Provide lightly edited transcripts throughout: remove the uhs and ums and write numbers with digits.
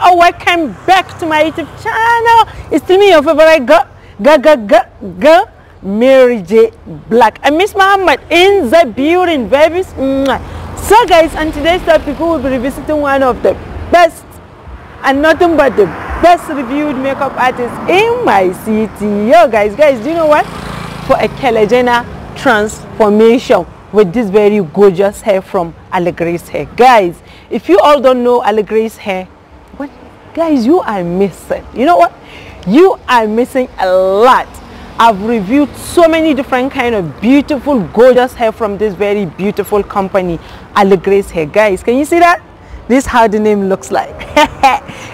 or welcome back to my YouTube channel. It's still me, your favorite girl, Mary J Black. I Miss Muhammad in the building, babies. So guys, on today's topic we will be revisiting one of the best and nothing but the best reviewed makeup artists in my city. Yo guys, do you know what? For a KYLIE transformation with this very gorgeous hair from Aligracehair. Guys, if you all don't know Aligracehair, what guys, you are missing. You know what? You are missing a lot. I've reviewed so many different kind of beautiful, gorgeous hair from this very beautiful company, Aligracehair. Guys, can you see that? This is how the name looks like.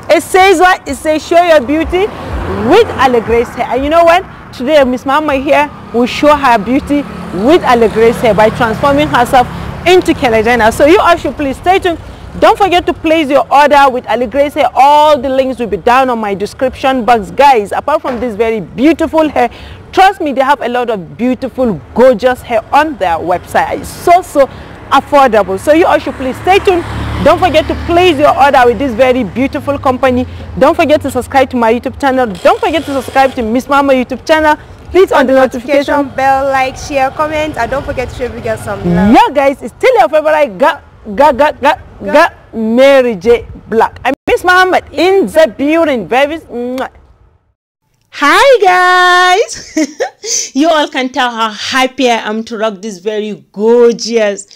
It says what? It says show your beauty with Aligracehair. And you know what? Today, Miss Mama here will show her beauty with Aligracehair by transforming herself into KYLIE. So you all should please stay tuned. Don't forget to place your order with Aligracehair. All the links will be down on my description box. Guys, apart from this very beautiful hair, trust me, they have a lot of beautiful, gorgeous hair on their website. It's so affordable. So you all should please stay tuned. Don't forget to place your order with this very beautiful company. Don't forget to subscribe to my YouTube channel. Don't forget to subscribe to Miss Mama YouTube channel. Please on the notification bell, like, share, comment, and don't forget to show you guys some love. Yeah guys, it's still your favorite Mary J Black. I Miss Muhammad in the building, babies. Hi guys. You all can tell how happy I am to rock this very gorgeous,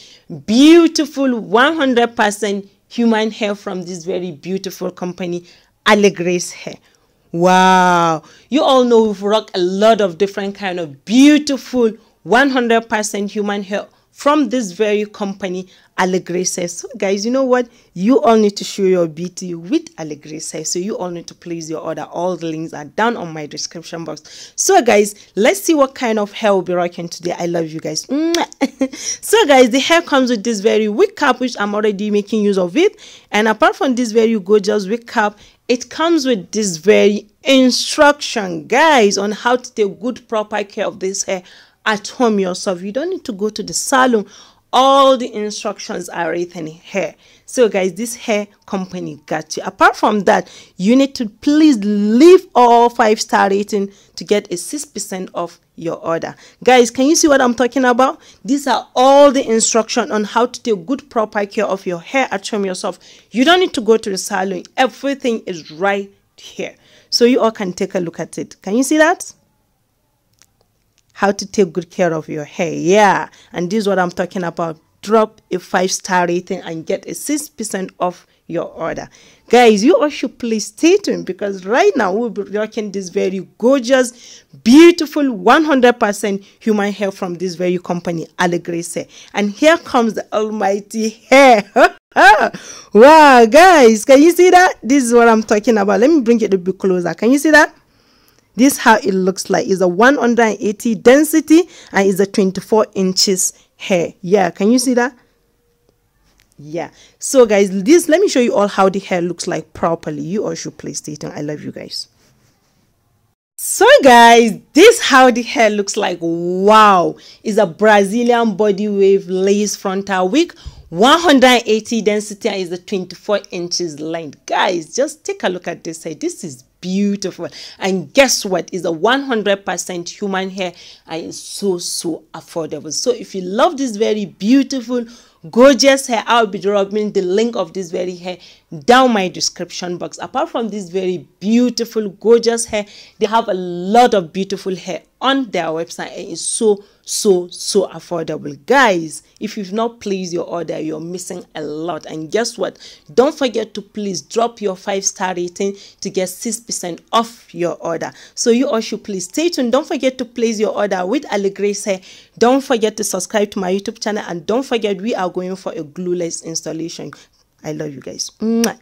beautiful 100% human hair from this very beautiful company, Aligracehair. Wow, you all know we've rocked a lot of different kind of beautiful 100% human hair from this very company, Aligracehair. So guys, you know what? You all need to show your beauty with Aligracehair. So you all need to place your order. All the links are down on my description box. So guys, let's see what kind of hair we'll be rocking today. I love you guys. So guys, the hair comes with this very wig cap, which I'm already making use of it. And apart from this very gorgeous wig cap, it comes with this very instruction, guys, on how to take good proper care of this hair at home yourself. You don't need to go to the salon. All the instructions are written here. So guys, this hair company got you. Apart from that, you need to please leave all 5-star rating to get a 6% off your order. Guys, can you see what I'm talking about? These are all the instructions on how to take good proper care of your hair at home yourself. You don't need to go to the salon. Everything is right here. So you all can take a look at it. Can you see that? How to take good care of your hair. Yeah, and this is what I'm talking about. Drop a 5-star rating and get a 6% off your order. Guys, you all should please stay tuned because right now we'll be rocking this very gorgeous, beautiful 100% human hair from this very company, Aligracehair. And here comes the almighty hair. Wow, guys, can you see that? This is what I'm talking about. Let me bring it a bit closer. Can you see that? This is how it looks like. It's a 180 density and it's a 24 inches hair. Yeah, can you see that? Yeah. So guys, let me show you all how the hair looks like properly. You all should please stay tuned. I love you guys. So guys, this is how the hair looks like. Wow. It's a Brazilian body wave lace frontal wig. 180 density and is a 24 inches length. Guys, just take a look at this hair. This is beautiful, and guess what? It's a 100% human hair and it's so affordable. So if you love this very beautiful, gorgeous hair, I'll be dropping the link of this very hair down my description box. Apart from this very beautiful, gorgeous hair, they have a lot of beautiful hair on their website and it's so affordable. Guys, if you've not placed your order, you're missing a lot. And guess what? Don't forget to please drop your 5-star rating to get 6% off your order. So you all should please stay tuned. Don't forget to place your order with Aligracehair. Don't forget to subscribe to my YouTube channel, and don't forget we are going for a glueless installation. I love you guys. Mwah.